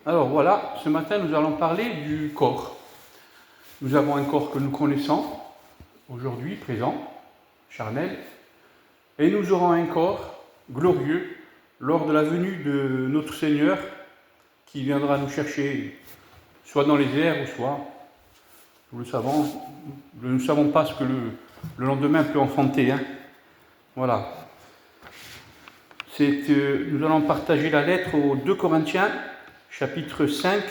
Alors voilà, ce matin nous allons parler du corps. Nous avons un corps que nous connaissons, aujourd'hui, présent, charnel, et nous aurons un corps glorieux lors de la venue de notre Seigneur qui viendra nous chercher, soit dans les airs ou soit, nous ne savons pas ce que le lendemain peut enfanter. Voilà. Nous allons partager la lettre aux 2 Corinthiens, chapitre 5,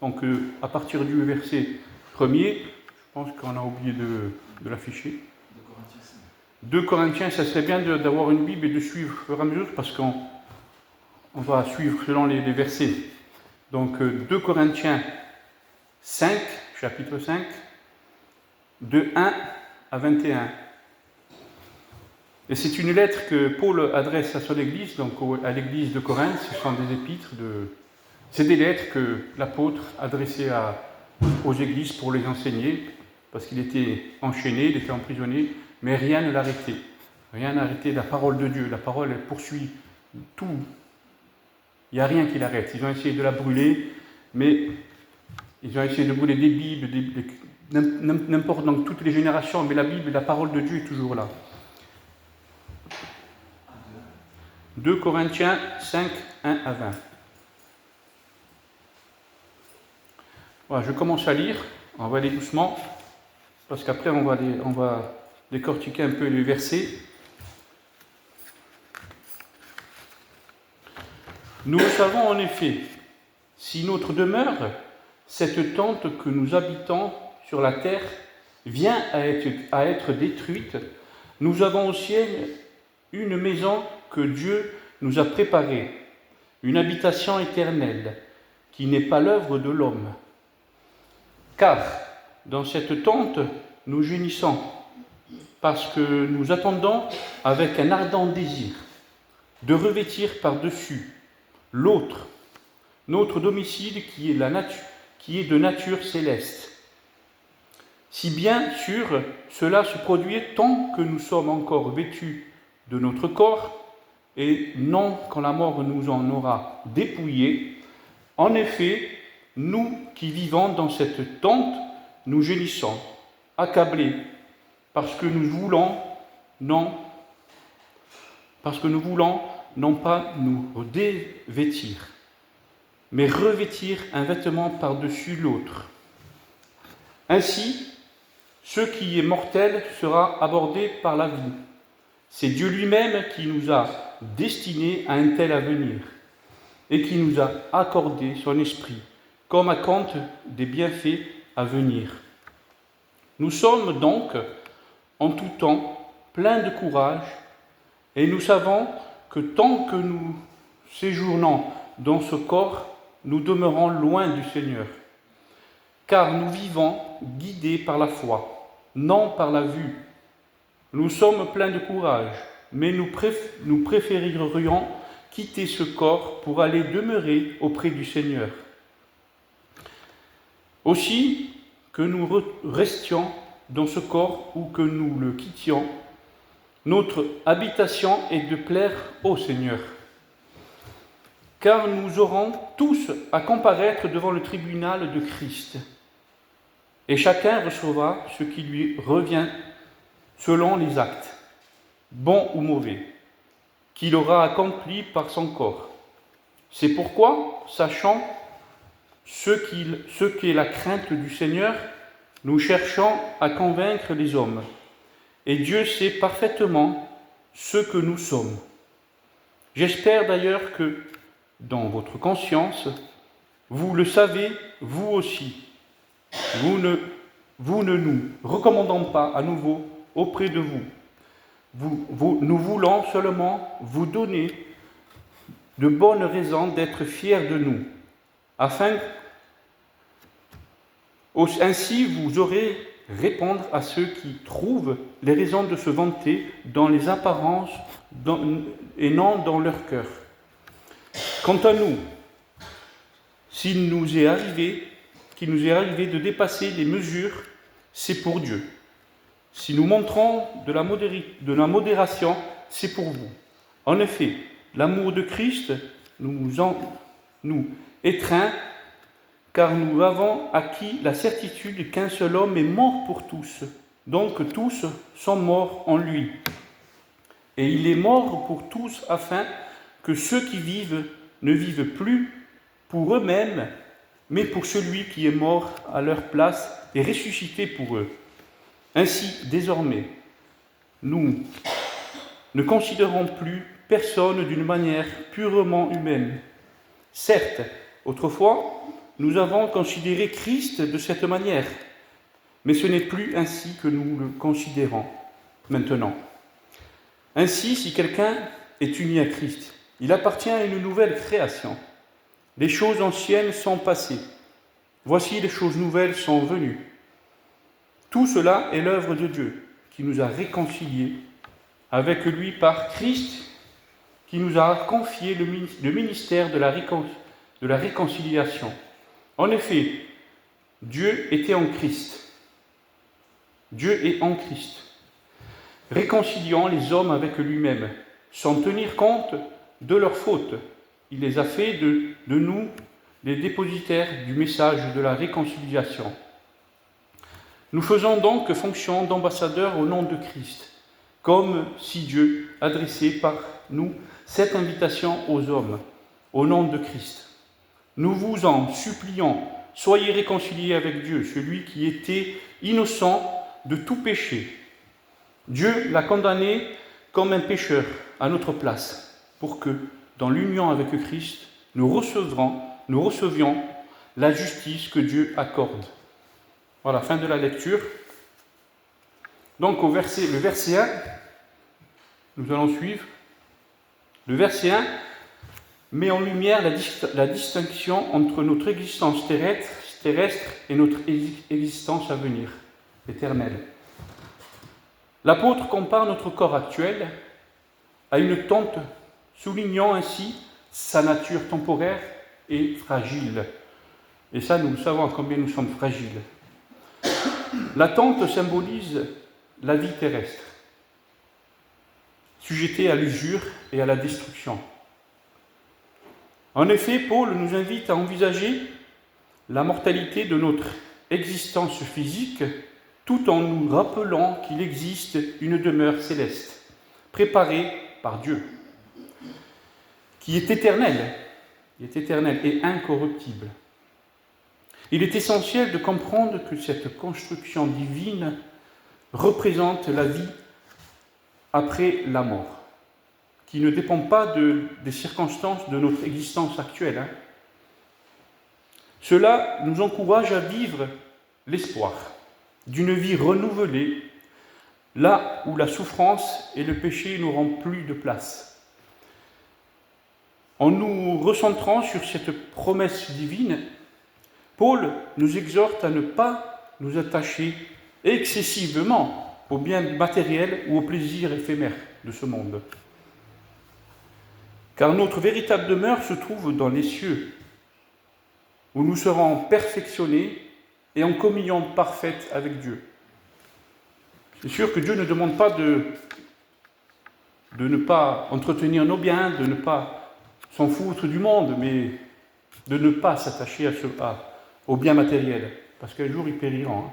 donc à partir du verset 1er, je pense qu'on a oublié de l'afficher. 2 Corinthiens, ça serait bien d'avoir une Bible et de suivre au fur et à mesure, parce qu'on va suivre selon les versets. Donc 2 Corinthiens 5, chapitre 5, de 1 à 21. Et c'est une lettre que Paul adresse à son église, donc à l'église de Corinthe. Ce sont des épîtres, c'est des lettres que l'apôtre adressait aux églises pour les enseigner, parce qu'il était enchaîné, il était emprisonné, mais rien ne l'arrêtait. Rien n'arrêtait la parole de Dieu. La parole, elle poursuit tout. Il n'y a rien qui l'arrête. Ils ont essayé de la brûler, mais ils ont essayé de brûler des Bibles, n'importe, dans toutes les générations, mais la Bible, la parole de Dieu est toujours là. 2 Corinthiens 5, 1 à 20. Voilà, je commence à lire, on va aller doucement, parce qu'après on va décortiquer un peu les versets. Nous le savons en effet, si notre demeure, cette tente que nous habitons sur la terre, vient à être détruite, nous avons au ciel une maison que Dieu nous a préparée, une habitation éternelle, qui n'est pas l'œuvre de l'homme. Car dans cette tente, nous gémissons, parce que nous attendons avec un ardent désir de revêtir par-dessus l'autre, notre domicile qui est de nature céleste. Si bien sûr cela se produit tant que nous sommes encore vêtus de notre corps, et non quand la mort nous en aura dépouillés. En effet, nous qui vivons dans cette tente, nous gémissons, accablés, parce que nous voulons non pas nous dévêtir, mais revêtir un vêtement par-dessus l'autre. Ainsi, ce qui est mortel sera abordé par la vie. C'est Dieu lui-même qui nous a destinés à un tel avenir et qui nous a accordé son esprit comme acompte des bienfaits à venir. Nous sommes donc en tout temps pleins de courage et nous savons que tant que nous séjournons dans ce corps, nous demeurons loin du Seigneur, car nous vivons guidés par la foi, non par la vue. Nous sommes pleins de courage, mais nous préférerions quitter ce corps pour aller demeurer auprès du Seigneur. Aussi, que nous restions dans ce corps ou que nous le quittions, notre habitation est de plaire au Seigneur. Car nous aurons tous à comparaître devant le tribunal de Christ, et chacun recevra ce qui lui revient selon les actes, bons ou mauvais, qu'il aura accomplis par son corps. C'est pourquoi, sachant ce qu'est la crainte du Seigneur, nous cherchons à convaincre les hommes. Et Dieu sait parfaitement ce que nous sommes. J'espère d'ailleurs que, dans votre conscience, vous le savez, vous aussi. Nous ne nous recommandons pas à nouveau auprès de vous. Nous voulons seulement vous donner de bonnes raisons d'être fiers de nous, ainsi vous aurez répondre à ceux qui trouvent les raisons de se vanter dans les apparences et non dans leur cœur. Quant à nous, qu'il nous est arrivé de dépasser les mesures, c'est pour Dieu. Si nous montrons de la modération, c'est pour vous. En effet, l'amour de Christ nous nous étreint, car nous avons acquis la certitude qu'un seul homme est mort pour tous. Donc tous sont morts en lui. Et il est mort pour tous afin que ceux qui vivent ne vivent plus pour eux-mêmes, mais pour celui qui est mort à leur place et ressuscité pour eux. Ainsi, désormais, nous ne considérons plus personne d'une manière purement humaine. Certes, autrefois, nous avons considéré Christ de cette manière, mais ce n'est plus ainsi que nous le considérons maintenant. Ainsi, si quelqu'un est uni à Christ, il appartient à une nouvelle création. Les choses anciennes sont passées. Voici les choses nouvelles sont venues. Tout cela est l'œuvre de Dieu, qui nous a réconciliés avec lui par Christ, qui nous a confié le ministère de la réconciliation. En effet, Dieu était en Christ. Dieu est en Christ, réconciliant les hommes avec lui-même, sans tenir compte de leurs fautes. Il les a fait de nous les dépositaires du message de la réconciliation. Nous faisons donc fonction d'ambassadeurs au nom de Christ, comme si Dieu adressait par nous cette invitation aux hommes, au nom de Christ. Nous vous en supplions, soyez réconciliés avec Dieu, celui qui était innocent de tout péché. Dieu l'a condamné comme un pécheur à notre place, pour que, dans l'union avec Christ, nous recevions la justice que Dieu accorde. Voilà, fin de la lecture. Donc le verset 1, nous allons suivre. Le verset 1 met en lumière la distinction entre notre existence terrestre et notre existence à venir, éternelle. L'apôtre compare notre corps actuel à une tente, soulignant ainsi sa nature temporaire et fragile. Et ça, nous le savons combien nous sommes fragiles. La tente symbolise la vie terrestre, sujettée à l'usure et à la destruction. En effet, Paul nous invite à envisager la mortalité de notre existence physique, tout en nous rappelant qu'il existe une demeure céleste, préparée par Dieu, qui est éternelle et incorruptible. Il est essentiel de comprendre que cette construction divine représente la vie après la mort, qui ne dépend pas des circonstances de notre existence actuelle. Cela nous encourage à vivre l'espoir d'une vie renouvelée, là où la souffrance et le péché n'auront plus de place. En nous recentrant sur cette promesse divine, Paul nous exhorte à ne pas nous attacher excessivement aux biens matériels ou aux plaisirs éphémères de ce monde. Car notre véritable demeure se trouve dans les cieux, où nous serons perfectionnés et en communion parfaite avec Dieu. C'est sûr que Dieu ne demande pas de ne pas entretenir nos biens, de ne pas s'en foutre du monde, mais de ne pas s'attacher aux biens matériels, parce qu'un jour ils périront,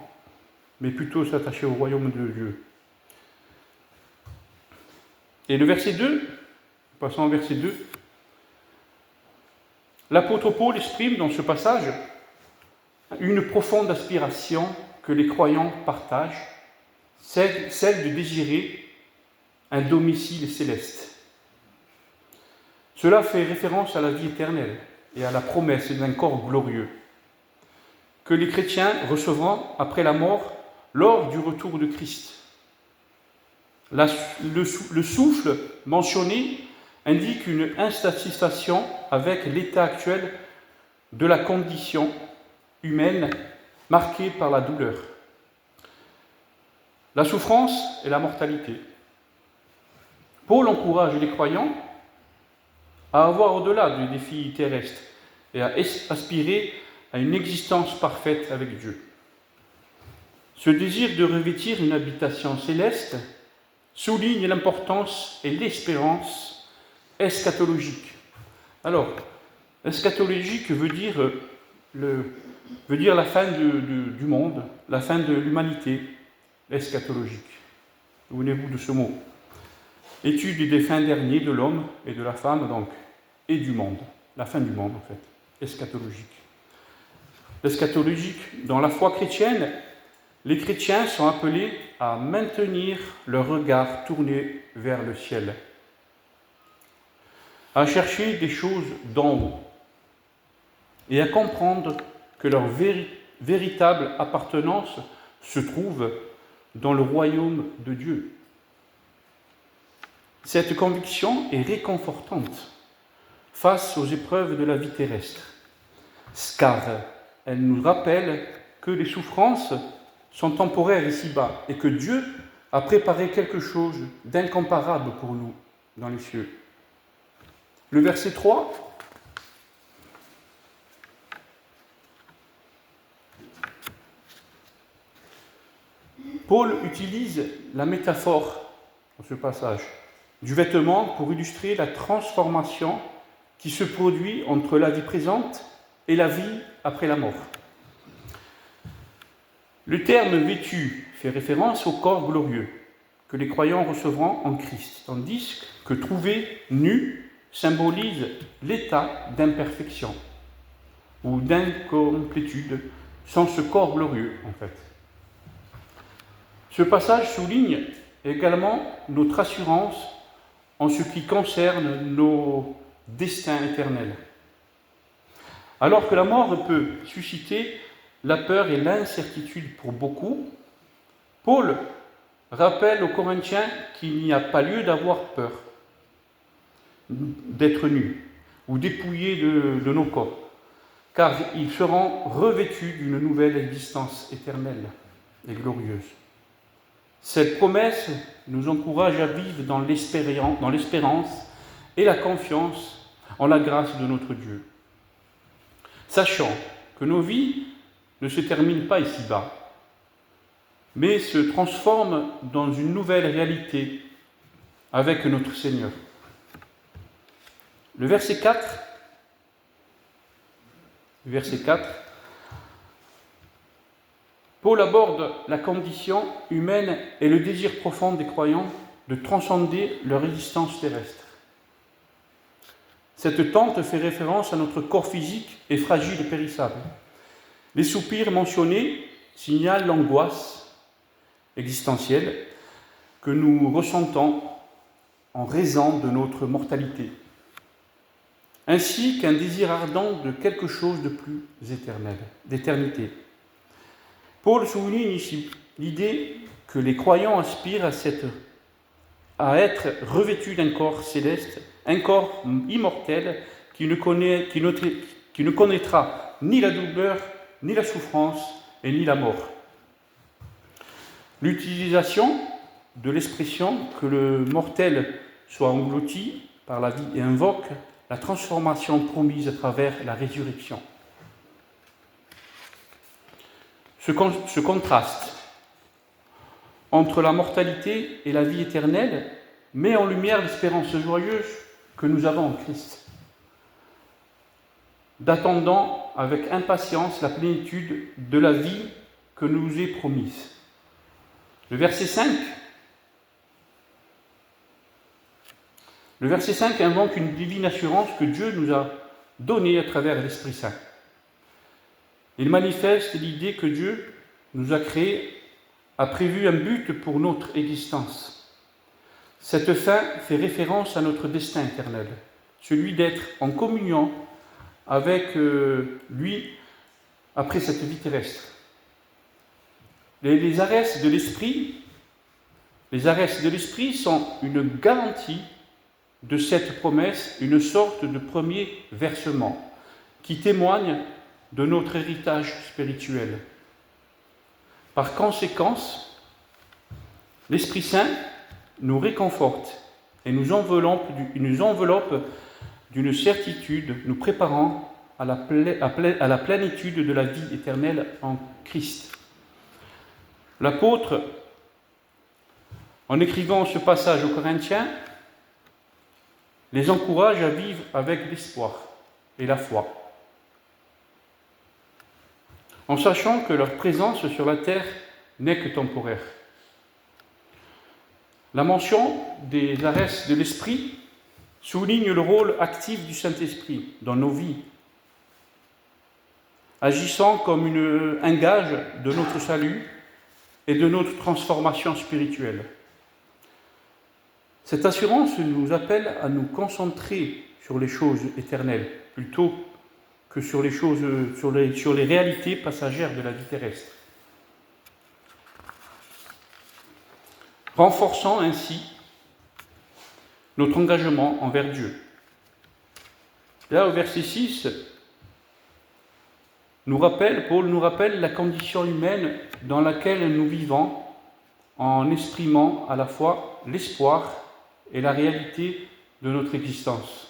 mais plutôt s'attacher au royaume de Dieu. Et le verset 2, passons au verset 2, l'apôtre Paul exprime dans ce passage une profonde aspiration que les croyants partagent, celle de désirer un domicile céleste. Cela fait référence à la vie éternelle et à la promesse d'un corps glorieux que les chrétiens recevront après la mort lors du retour de Christ. Le souffle mentionné indique une insatisfaction avec l'état actuel de la condition humaine marquée par la douleur, la souffrance et la mortalité. Paul encourage les croyants à avoir au-delà des défis terrestres et à aspirer à une existence parfaite avec Dieu. Ce désir de revêtir une habitation céleste souligne l'importance et l'espérance eschatologique. Alors, Eschatologique veut dire la fin du monde, la fin de l'humanité, eschatologique. Souvenez-vous de ce mot. Étude des fins derniers de l'homme et de la femme, donc, et du monde. La fin du monde, en fait. Eschatologique. Eschatologique, dans la foi chrétienne, les chrétiens sont appelés à maintenir leur regard tourné vers le ciel, à chercher des choses d'en haut et à comprendre que leur véritable appartenance se trouve dans le royaume de Dieu. Cette conviction est réconfortante face aux épreuves de la vie terrestre, car elle nous rappelle que les souffrances sont temporaires ici-bas et que Dieu a préparé quelque chose d'incomparable pour nous dans les cieux. Le verset 3. Paul utilise la métaphore dans ce passage du vêtement pour illustrer la transformation qui se produit entre la vie présente et la vie après la mort. Le terme vêtu fait référence au corps glorieux que les croyants recevront en Christ, tandis que trouver nu symbolise l'état d'imperfection ou d'incomplétude sans ce corps glorieux, en fait. Ce passage souligne également notre assurance en ce qui concerne nos destins éternels. Alors que la mort peut susciter la peur et l'incertitude pour beaucoup, Paul rappelle aux Corinthiens qu'il n'y a pas lieu d'avoir peur d'être nus ou dépouillés de nos corps, car ils seront revêtus d'une nouvelle existence éternelle et glorieuse. Cette promesse nous encourage à vivre dans l'espérance et la confiance en la grâce de notre Dieu, sachant que nos vies ne se terminent pas ici-bas, mais se transforment dans une nouvelle réalité avec notre Seigneur. Le verset 4, Paul aborde la condition humaine et le désir profond des croyants de transcender leur existence terrestre. Cette tente fait référence à notre corps physique et fragile et périssable. Les soupirs mentionnés signalent l'angoisse existentielle que nous ressentons en raison de notre mortalité, ainsi qu'un désir ardent de quelque chose de plus éternel, d'éternité. Paul souligne ici l'idée que les croyants aspirent à être revêtus d'un corps céleste, un corps immortel qui ne connaîtra ni la douleur, ni la souffrance et ni la mort. L'utilisation de l'expression que le mortel soit englouti par la vie et invoque la transformation promise à travers la résurrection. Ce contraste entre la mortalité et la vie éternelle met en lumière l'espérance joyeuse que nous avons en Christ, d'attendant avec impatience la plénitude de la vie que nous est promise. Le verset 5 invoque une divine assurance que Dieu nous a donnée à travers l'Esprit Saint. Il manifeste l'idée que Dieu nous a créés, a prévu un but pour notre existence. Cette fin fait référence à notre destin éternel, celui d'être en communion avec lui après cette vie terrestre. Les arrêts de l'esprit sont une garantie de cette promesse, une sorte de premier versement qui témoigne de notre héritage spirituel. Par conséquent, l'Esprit Saint nous réconforte et nous enveloppe d'une certitude, nous préparant à la plénitude de la vie éternelle en Christ. L'apôtre, en écrivant ce passage aux Corinthiens, les encourage à vivre avec l'espoir et la foi, en sachant que leur présence sur la terre n'est que temporaire. La mention des arestes de l'Esprit souligne le rôle actif du Saint-Esprit dans nos vies, agissant comme un gage de notre salut et de notre transformation spirituelle. Cette assurance nous appelle à nous concentrer sur les choses éternelles, plutôt que sur les réalités passagères de la vie terrestre, renforçant ainsi notre engagement envers Dieu. Là, au verset 6, Paul nous rappelle la condition humaine dans laquelle nous vivons en exprimant à la fois l'espoir et la réalité de notre existence.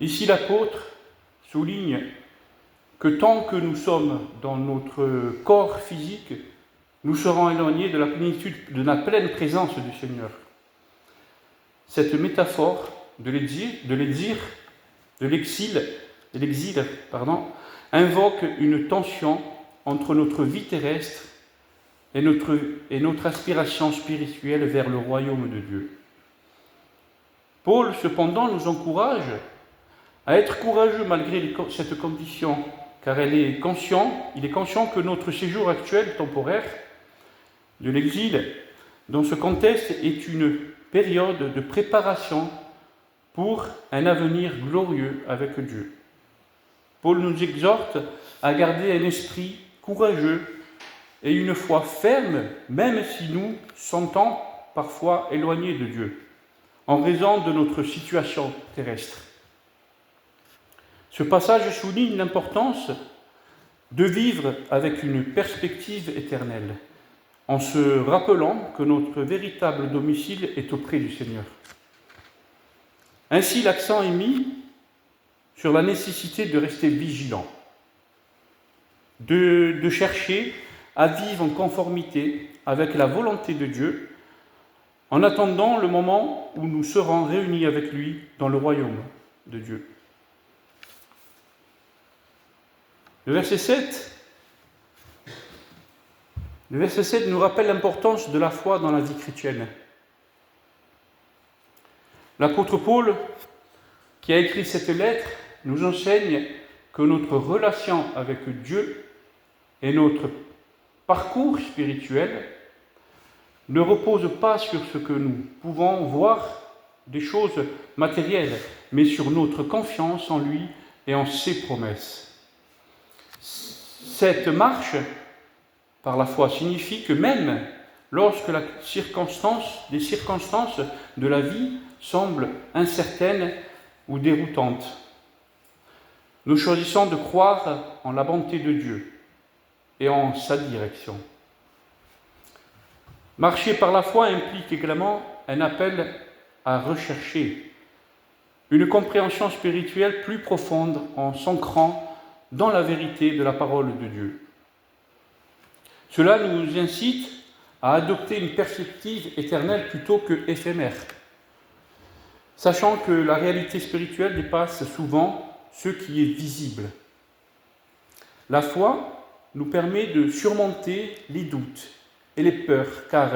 Ici, l'apôtre souligne que tant que nous sommes dans notre corps physique, nous serons éloignés de la plénitude, de la pleine présence du Seigneur. Cette métaphore de l'exil, invoque une tension entre notre vie terrestre et notre aspiration spirituelle vers le royaume de Dieu. Paul, cependant, nous encourage à être courageux malgré cette condition, car il est conscient que notre séjour actuel, temporaire, de l'exil, dans ce contexte, est une période de préparation pour un avenir glorieux avec Dieu. Paul nous exhorte à garder un esprit courageux et une foi ferme, même si nous sentons parfois éloignés de Dieu, en raison de notre situation terrestre. Ce passage souligne l'importance de vivre avec une perspective éternelle, en se rappelant que notre véritable domicile est auprès du Seigneur. Ainsi, l'accent est mis sur la nécessité de rester vigilant, de chercher à vivre en conformité avec la volonté de Dieu, en attendant le moment où nous serons réunis avec lui dans le royaume de Dieu. Le verset 7 nous rappelle l'importance de la foi dans la vie chrétienne. L'apôtre Paul, qui a écrit cette lettre, nous enseigne que notre relation avec Dieu et notre parcours spirituel ne reposent pas sur ce que nous pouvons voir des choses matérielles, mais sur notre confiance en lui et en ses promesses. Cette marche par la foi signifie que même lorsque les circonstances de la vie semblent incertaines ou déroutantes, nous choisissons de croire en la bonté de Dieu et en sa direction. Marcher par la foi implique également un appel à rechercher une compréhension spirituelle plus profonde en s'ancrant dans la vérité de la parole de Dieu. Cela nous incite à adopter une perspective éternelle plutôt que éphémère, sachant que la réalité spirituelle dépasse souvent ce qui est visible. La foi nous permet de surmonter les doutes et les peurs, car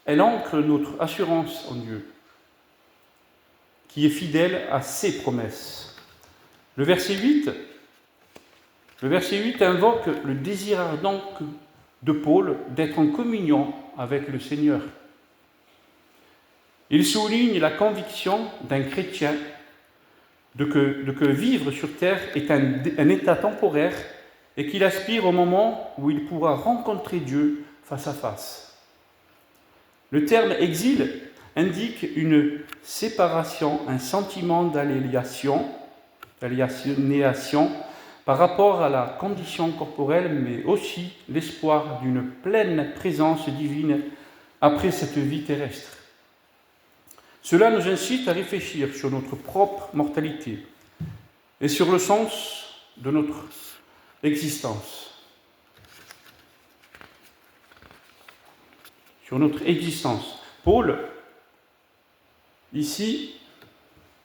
elle ancre notre assurance en Dieu, qui est fidèle à ses promesses. Le verset 8 invoque le désir ardent de Paul d'être en communion avec le Seigneur. Il souligne la conviction d'un chrétien de que vivre sur terre est un état temporaire et qu'il aspire au moment où il pourra rencontrer Dieu face à face. Le terme exil indique une séparation, un sentiment d'aliénation par rapport à la condition corporelle, mais aussi l'espoir d'une pleine présence divine après cette vie terrestre. Cela nous incite à réfléchir sur notre propre mortalité et sur le sens de notre existence. Paul, ici,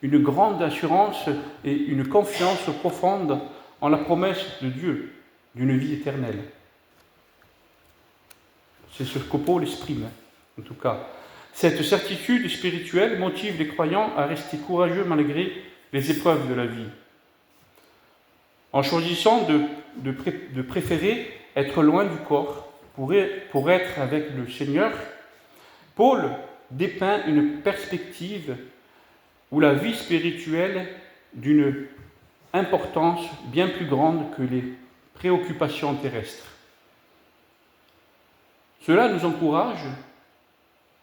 une grande assurance et une confiance profonde en la promesse de Dieu d'une vie éternelle. C'est ce que Paul exprime, en tout cas. Cette certitude spirituelle motive les croyants à rester courageux malgré les épreuves de la vie. En choisissant de préférer être loin du corps pour être avec le Seigneur, Paul dépeint une perspective où la vie spirituelle d'une importance bien plus grande que les préoccupations terrestres. Cela nous encourage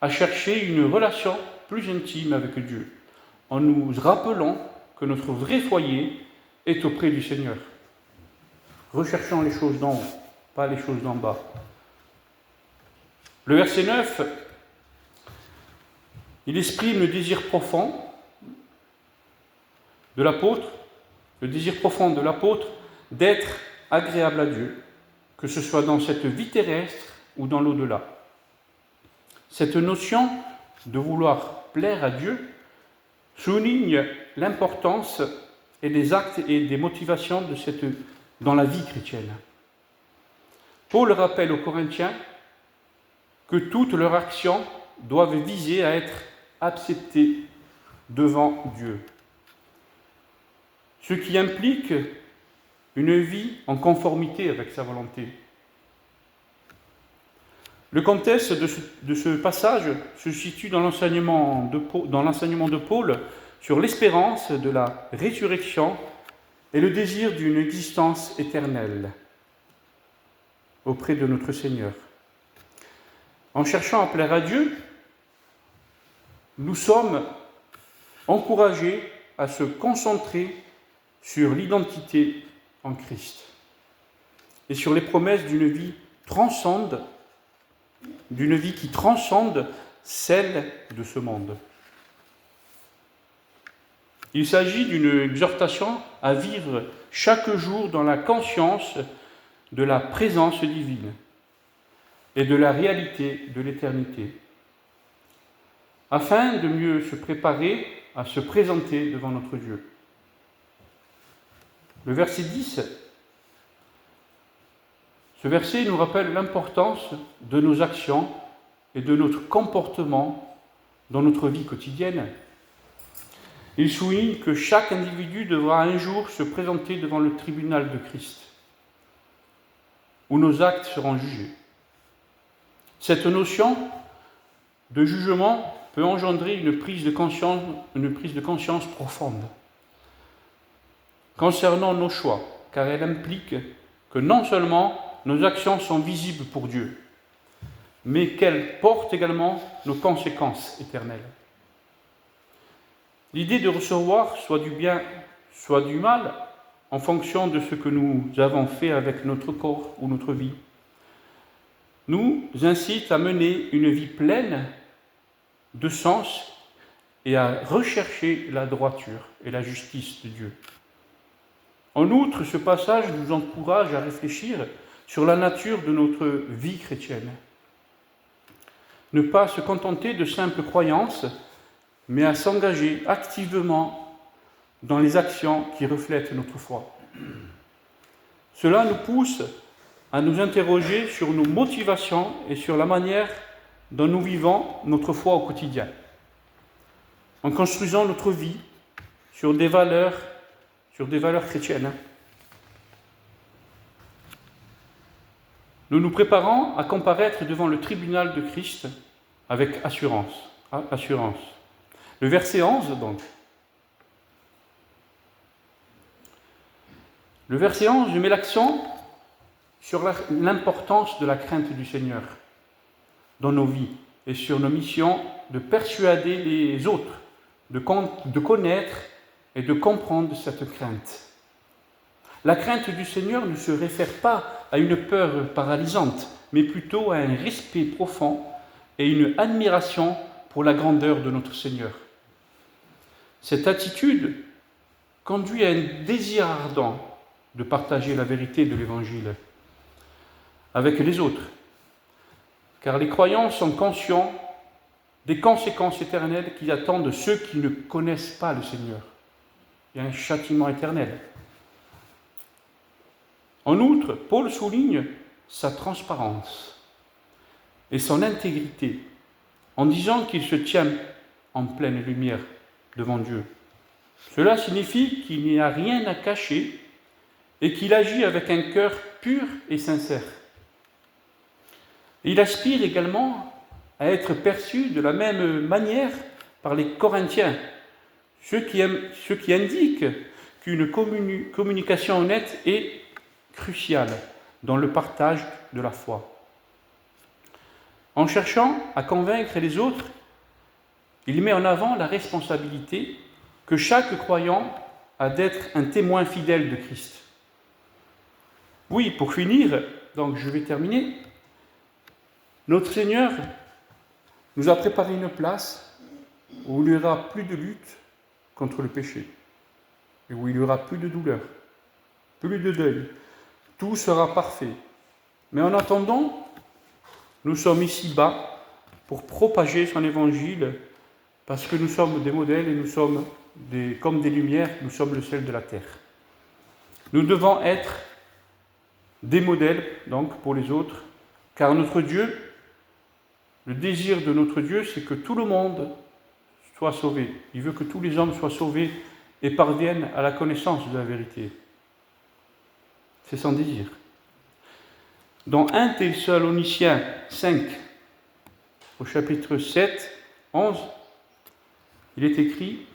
à chercher une relation plus intime avec Dieu, en nous rappelant que notre vrai foyer est auprès du Seigneur. Recherchons les choses d'en haut, pas les choses d'en bas. Le verset 9, il exprime le désir profond de l'apôtre, d'être agréable à Dieu, que ce soit dans cette vie terrestre ou dans l'au-delà. Cette notion de vouloir plaire à Dieu souligne l'importance et des actes et des motivations dans la vie chrétienne. Paul rappelle aux Corinthiens que toutes leurs actions doivent viser à être acceptées devant Dieu, ce qui implique une vie en conformité avec sa volonté. Le contexte de ce passage se situe dans l'enseignement de Paul sur l'espérance de la résurrection et le désir d'une existence éternelle auprès de notre Seigneur. En cherchant à plaire à Dieu, nous sommes encouragés à se concentrer sur l'identité en Christ et sur les promesses d'une vie qui transcende celle de ce monde. Il s'agit d'une exhortation à vivre chaque jour dans la conscience de la présence divine et de la réalité de l'éternité, afin de mieux se préparer à se présenter devant notre Dieu. Le verset 10, ce verset nous rappelle l'importance de nos actions et de notre comportement dans notre vie quotidienne. Il souligne que chaque individu devra un jour se présenter devant le tribunal de Christ, où nos actes seront jugés. Cette notion de jugement peut engendrer une prise de conscience profonde concernant nos choix, car elle implique que non seulement nos actions sont visibles pour Dieu, mais qu'elles portent également nos conséquences éternelles. L'idée de recevoir soit du bien, soit du mal, en fonction de ce que nous avons fait avec notre corps ou notre vie, nous incite à mener une vie pleine de sens et à rechercher la droiture et la justice de Dieu. En outre, ce passage nous encourage à réfléchir sur la nature de notre vie chrétienne. Ne pas se contenter de simples croyances, mais à s'engager activement dans les actions qui reflètent notre foi. Cela nous pousse à nous interroger sur nos motivations et sur la manière dont nous vivons notre foi au quotidien, en construisant notre vie sur des valeurs chrétiennes. Nous nous préparons à comparaître devant le tribunal de Christ avec assurance. Le verset 11, donc. Le verset 11 met l'accent sur l'importance de la crainte du Seigneur dans nos vies et sur nos missions de persuader les autres, de connaître et de comprendre cette crainte. La crainte du Seigneur ne se réfère pas à une peur paralysante, mais plutôt à un respect profond et une admiration pour la grandeur de notre Seigneur. Cette attitude conduit à un désir ardent de partager la vérité de l'Évangile avec les autres, car les croyants sont conscients des conséquences éternelles qui attendent ceux qui ne connaissent pas le Seigneur. Il y a un châtiment éternel. En outre, Paul souligne sa transparence et son intégrité en disant qu'il se tient en pleine lumière devant Dieu. Cela signifie qu'il n'y a rien à cacher et qu'il agit avec un cœur pur et sincère. Et il aspire également à être perçu de la même manière par les Corinthiens, ceux qui indiquent qu'une communication honnête est cruciale dans le partage de la foi. En cherchant à convaincre les autres, il met en avant la responsabilité que chaque croyant a d'être un témoin fidèle de Christ. Oui, pour finir, donc je vais terminer. Notre Seigneur nous a préparé une place où il n'y aura plus de lutte contre le péché, et où il n'y aura plus de douleur, plus de deuil. Tout sera parfait. Mais en attendant, nous sommes ici-bas pour propager son évangile, parce que nous sommes des modèles et nous sommes comme des lumières, nous sommes le sel de la terre. Nous devons être des modèles, donc, pour les autres, car notre Dieu, le désir de notre Dieu, c'est que tout le monde soit sauvé. Il veut que tous les hommes soient sauvés et parviennent à la connaissance de la vérité. C'est son désir. Dans 1 Thessaloniciens 5, au chapitre 7, 11, il est écrit